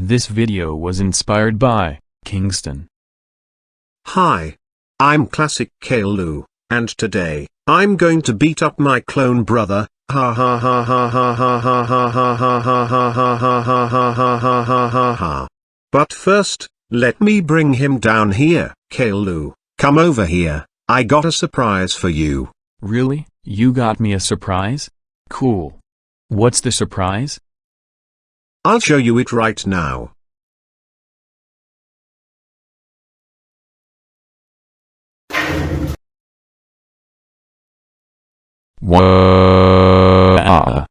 This video was inspired by Kingston. Hi. I'm Classic Caillou, and today, I'm going to beat up my clone brother. Ha ha ha ha ha ha ha ha ha ha ha ha ha ha ha ha ha ha ha ha. But first, let me bring him down here. Caillou, come over here. I got a surprise for you. Really? You got me a surprise? Cool. What's the surprise? I'll show you it right now. Wow.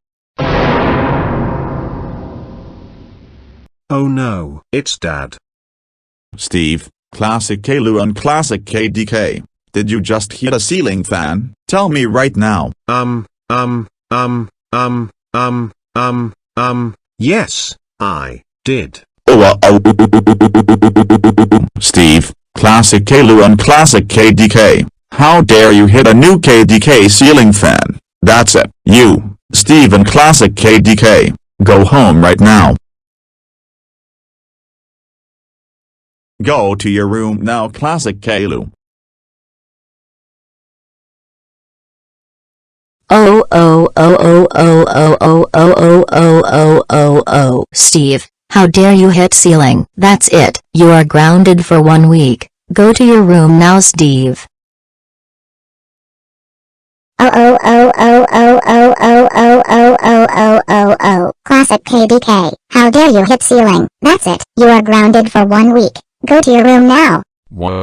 Oh no, it's Dad. Steve, Classic Caillou and Classic KDK, did you just hit a ceiling fan? Tell me right now. Yes, I did. Steve, Classic Caillou and Classic KDK, how dare you hit a new KDK ceiling fan? That's it. You, Steve and Classic KDK, go home right now. Go to your room now, Classic Caillou. Steve, how dare you hit ceiling? That's it. You are grounded for 1 week. Go to your room now, Steve. Classic KDK, how dare you hit ceiling? That's it. You are grounded for 1 week. Go to your room now. Wow.